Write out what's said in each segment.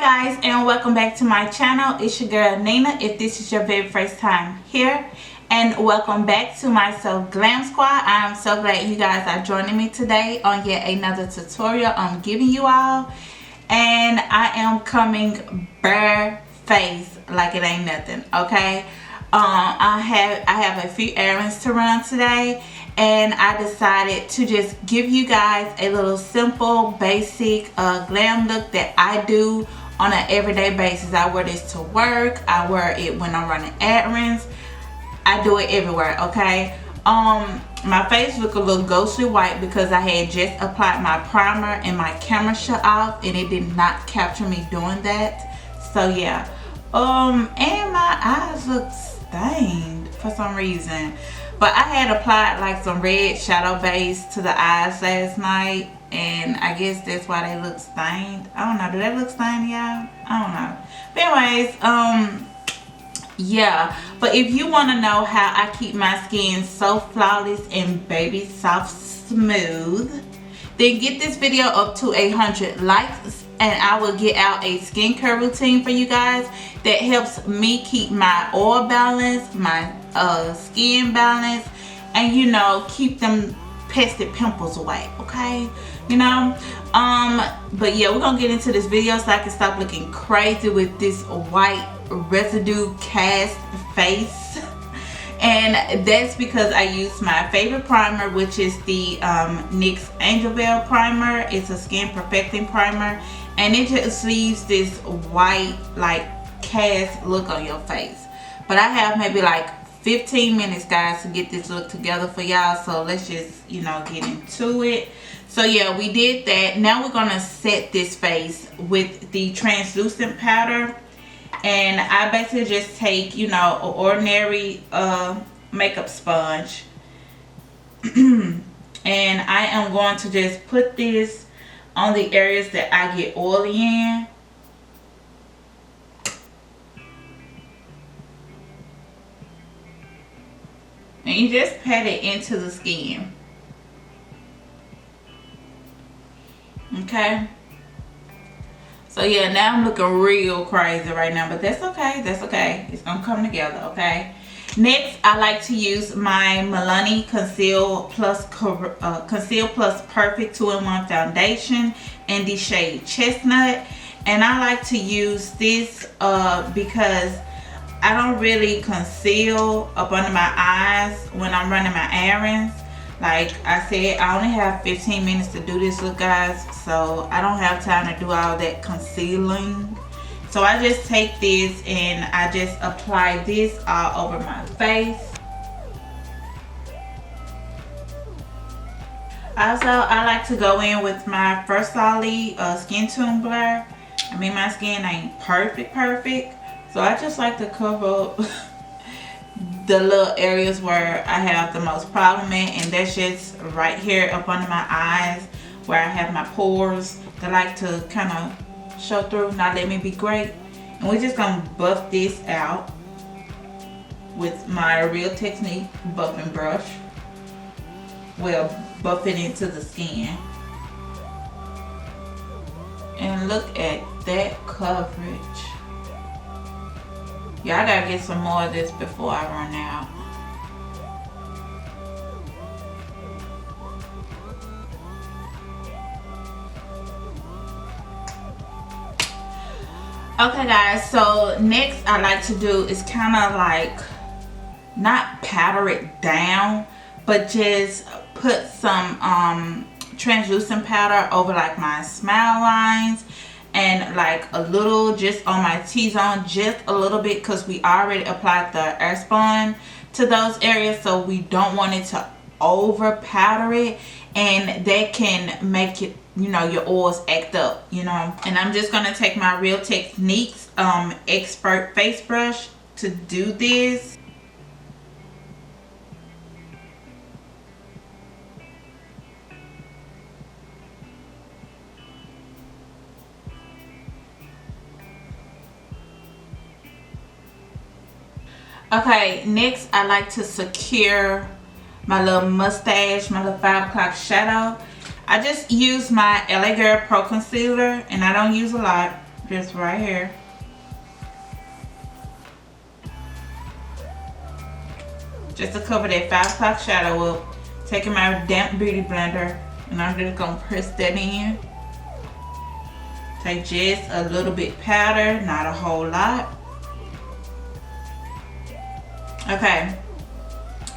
guys, and welcome back to my channel. It's your girl Nina if this is your very first time here, and welcome back to my Glam Squad. I'm so glad you guys are joining me today on yet another tutorial I'm giving you all. And I am coming bare face like it ain't nothing, okay? I have a few errands to run today, and I decided to just give you guys a little simple basic glam look that I do on an everyday basis. I wear this to work, I wear it when I'm running errands, I do it everywhere, okay? My face look a little ghostly white because I had just applied my primer and my camera shut off and it did not capture me doing that. So yeah, and my eyes look stained for some reason, but I had applied like some red shadow base to the eyes last night, and I guess that's why they look stained. I don't know, do they look stained, y'all? I don't know. But anyways, yeah, but if you want to know how I keep my skin so flawless and baby soft smooth, then get this video up to 100 likes and I will get out a skincare routine for you guys that helps me keep my oil balance, my skin balance, and you know, keep them pesky pimples away, okay? You know, but yeah, we're gonna get into this video so I can stop looking crazy with this white residue cast face. And that's because I use my favorite primer, which is the NYX Angel Veil primer. It's a skin perfecting primer, and it just leaves this white like cast look on your face. But I have maybe like 15 minutes, guys, to get this look together for y'all, so let's just, you know, get into it. So yeah, we did that. Now we're gonna set this face with the translucent powder, and I basically just take, you know, an ordinary makeup sponge and I am going to just put this on the areas that I get oily in. And you just pat it into the skin. Okay. So yeah, now I'm looking real crazy right now, but that's okay. That's okay. It's gonna come together, okay? Next, I like to use my Milani Conceal Plus Perfect 2-in-1 Foundation in the shade Chestnut. And I like to use this because I don't really conceal up under my eyes when I'm running my errands. Like I said, I only have 15 minutes to do this look, guys, so I don't have time to do all that concealing. So I just take this and I just apply this all over my face. Also, I like to go in with my First Solid Skin Tone Blur. I mean, my skin ain't perfect, so I just like to cover up the little areas where I have the most problem in, and that's just right here up under my eyes where I have my pores that like to kind of show through, not let me be great. And we're just gonna buff this out with my Real Technique buffing brush. Well, buff it into the skin. And look at that coverage. Yeah, I gotta get some more of this before I run out. Okay guys, so next I like to do is kind of like not powder it down, but just put some translucent powder over like my smile lines, and like a little just on my T-zone, just a little bit, because we already applied the airspun to those areas, so we don't want it to over powder it, and that can make it, you know, your oils act up, you know. And I'm just gonna take my Real Techniques expert face brush to do this. Okay, next I like to secure my little mustache, my little 5 o'clock shadow. I just use my LA Girl Pro Concealer, and I don't use a lot just right here. Just to cover that 5 o'clock shadow up. Taking my damp beauty blender and I'm just gonna press that in. Take just a little bit powder, not a whole lot. Okay.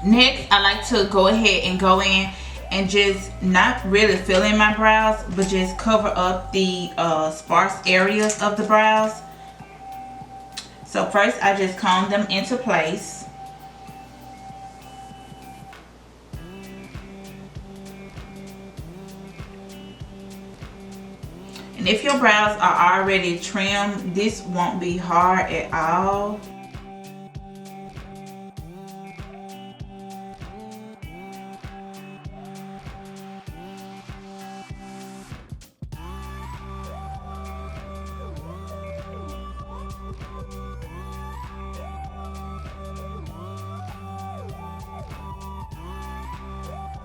Next, I like to go ahead and go in and just not really fill in my brows, but just cover up the sparse areas of the brows. So first, I just comb them into place. And if your brows are already trimmed, this won't be hard at all.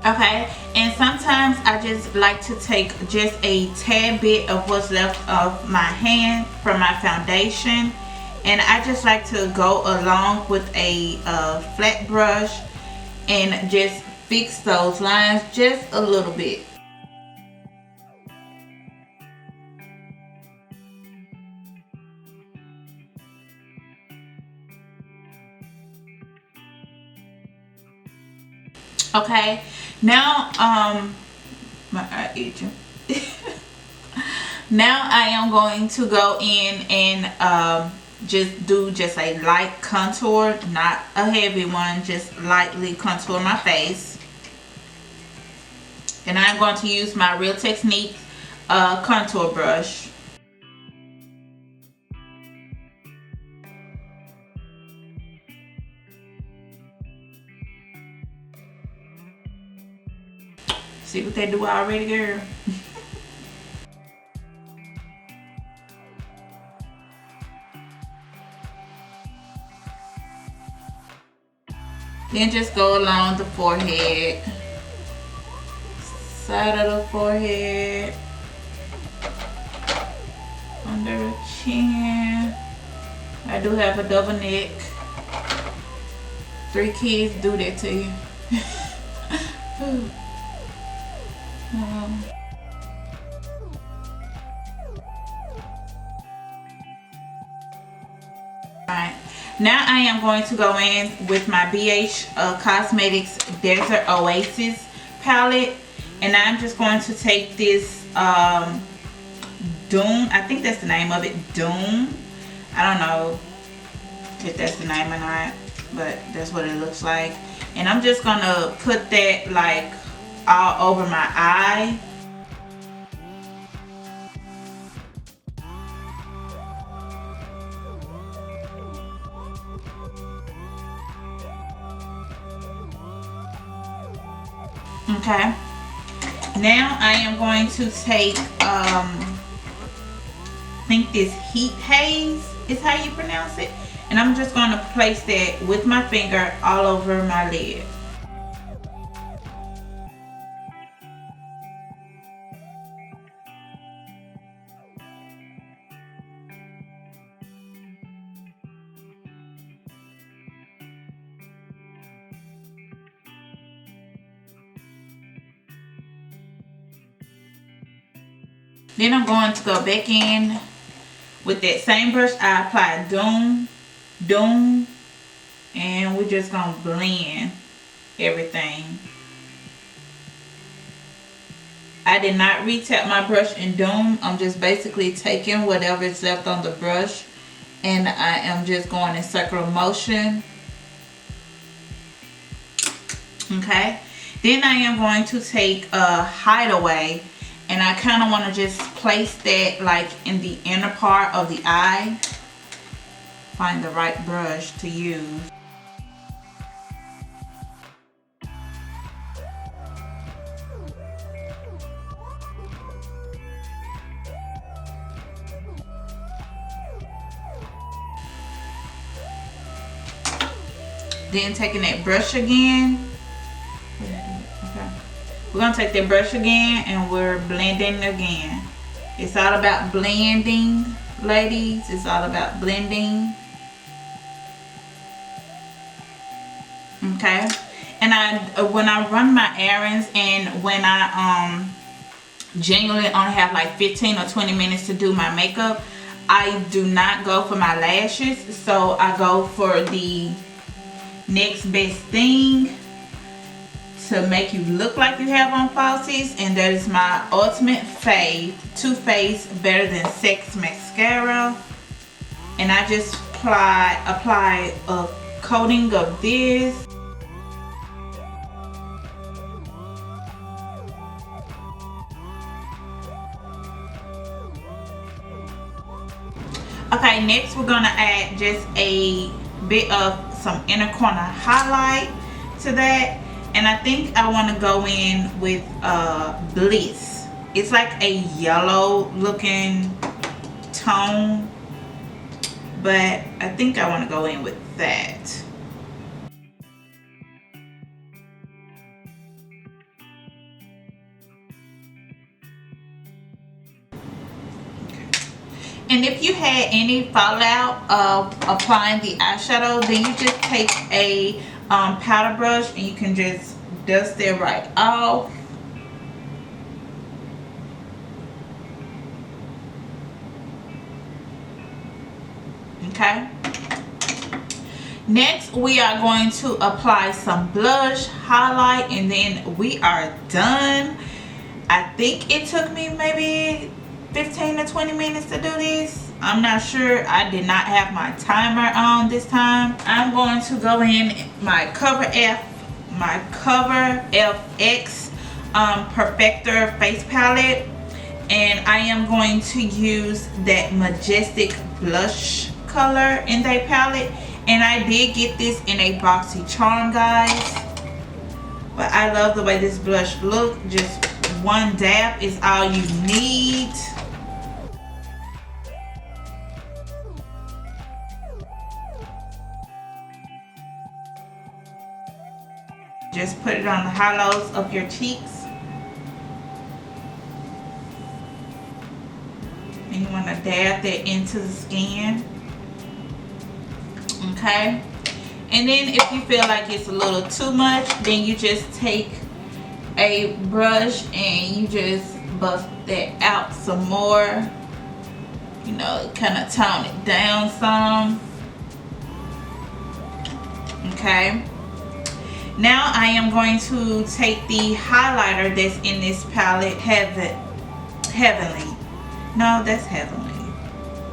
Okay, and sometimes I just like to take just a tad bit of what's left of my hand from my foundation, and I just like to go along with a flat brush and just fix those lines just a little bit. Okay, now my eye itching. Now I am going to go in and just do just a light contour, not a heavy one, just lightly contour my face. And I'm going to use my Real Techniques contour brush. See what they do already, girl? Then just go along the forehead, side of the forehead, under the chin. I do have a double neck. 3 kids do that to you. Alright, now I am going to go in with my BH Cosmetics Desert Oasis palette, and I'm just going to take this Doom, I think that's the name of it, Doom. I don't know if that's the name or not, but that's what it looks like. And I'm just gonna put that like all over my eye. Okay, now I am going to take I think this Heat Haze is how you pronounce it, and I'm just going to place that with my finger all over my lid. Then I'm going to go back in with that same brush. I applied Doom, and we're just going to blend everything. I did not retap my brush in Doom. I'm just basically taking whatever is left on the brush, and I am just going in circular motion. Okay. Then I am going to take a Hideaway, and I kind of want to just place that like in the inner part of the eye. Find the right brush to use. Then taking that brush again. Okay. We're going to take that brush again and we're blending again. It's all about blending ladies. It's all about blending. Okay. And when I run my errands and when I genuinely only have like 15 or 20 minutes to do my makeup, I do not go for my lashes. So I go for the next best thing to make you look like you have on falsies, and that is my ultimate fave, Too Faced Better Than Sex mascara. And I just apply a coating of this. Okay, next we're gonna add just a bit of some inner corner highlight to that, and I think I want to go in with Bliss. It's like a yellow looking tone, but I think I want to go in with that. And if you had any fallout of applying the eyeshadow, then you just take a powder brush and you can just dust it right off. Okay. Next, we are going to apply some blush, highlight, and then we are done. I think it took me maybe 15 to 20 minutes to do this. I'm not sure. I did not have my timer on this time. I'm going to go in my Cover FX Perfector face palette, and I am going to use that majestic blush color in that palette. And I did get this in a boxy charm, guys, but I love the way this blush looks. Just one dab is all you need. Just put it on the hollows of your cheeks. And you want to dab that into the skin. Okay. And then if you feel like it's a little too much, then you just take a brush and you just buff that out some more. You know, kind of tone it down some. Okay. Now I am going to take the highlighter that's in this palette, Heavenly. No, that's Heavenly.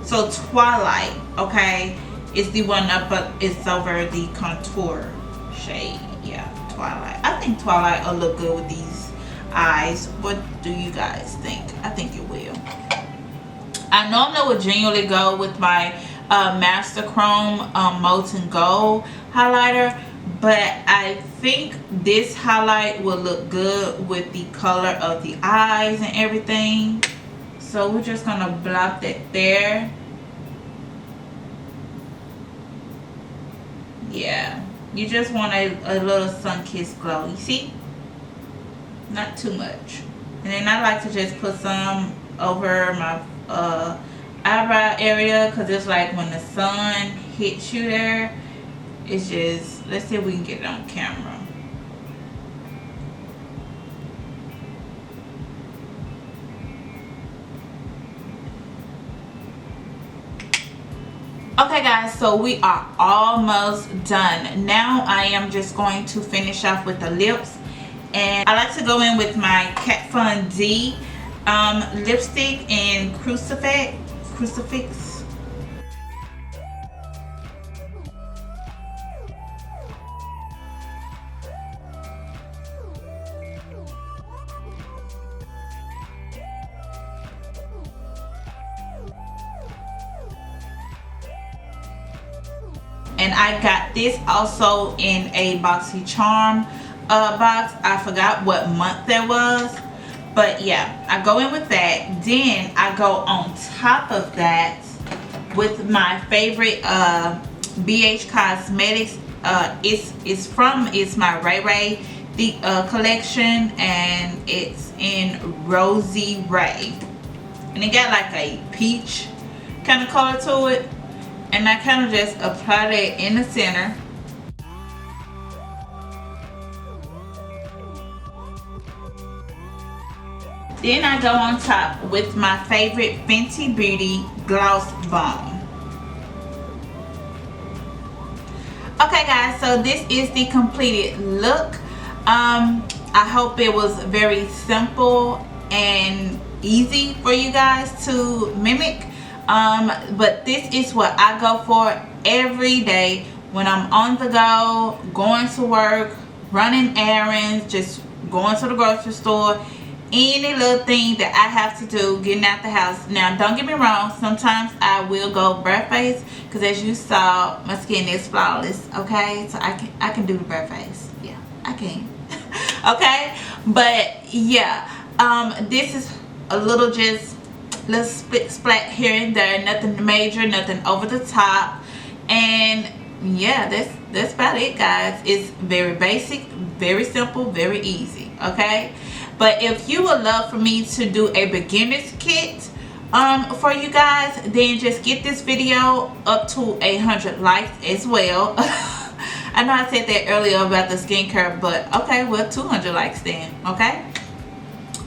So Twilight, okay, is the one up, but it's over the contour shade. Yeah, Twilight. I think Twilight will look good with these eyes. What do you guys think? I think it will. I normally would genuinely go with my Master Chrome Molten Gold highlighter, but I think this highlight will look good with the color of the eyes and everything. So we're just gonna block that there. Yeah, you just want a little sun-kissed glow, you see? Not too much. And then I like to just put some over my eyebrow area, because it's like when the sun hits you there, it's just, let's see if we can get it on camera. Okay guys, so we are almost done. Now I am just going to finish off with the lips, and I like to go in with my Kat Von D lipstick in Crucifix. And I got this also in a Boxy Charm box. I forgot what month that was, but yeah, I go in with that. Then I go on top of that with my favorite BH Cosmetics. It's my Ray Ray collection, and it's in Rosy Ray, and it got like a peach kind of color to it, and I kind of just apply that in the center. Then I go on top with my favorite Fenty Beauty Gloss Bomb. Okay guys, so this is the completed look. I hope it was very simple and easy for you guys to mimic. But this is what I go for every day when I'm on the go, going to work, running errands, just going to the grocery store. Any little thing that I have to do getting out the house. Now don't get me wrong, sometimes I will go bare face, because as you saw, my skin is flawless. Okay, so I can do the bare face. Yeah, I can. Okay, but yeah, this is a little splat here and there, nothing major, nothing over the top. And yeah, that's about it guys. It's very basic, very simple, very easy. Okay, but if you would love for me to do a beginner's kit for you guys, then just get this video up to 100 likes as well. I know I said that earlier about the skincare, but okay, well 200 likes then. Okay,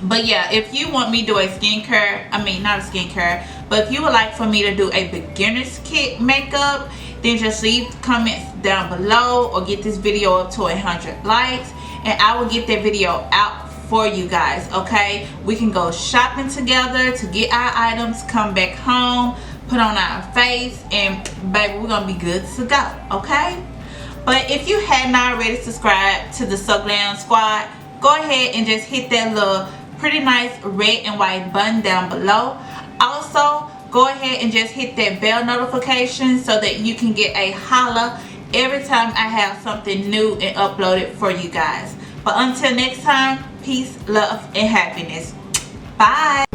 but yeah, if you want me to do a skincare, I mean not a skincare, but if you would like for me to do a beginner's kit makeup, then just leave comments down below or get this video up to 100 likes, and I will get that video out for you guys. Okay, we can go shopping together to get our items, come back home, put on our face, and baby, we're gonna be good to go. Okay, but if you had not already subscribed to the So Glam Squad, go ahead and just hit that little pretty nice red and white button down below. Also, go ahead and just hit that bell notification so that you can get a holla every time I have something new and uploaded for you guys. But until next time, peace, love, and happiness. Bye.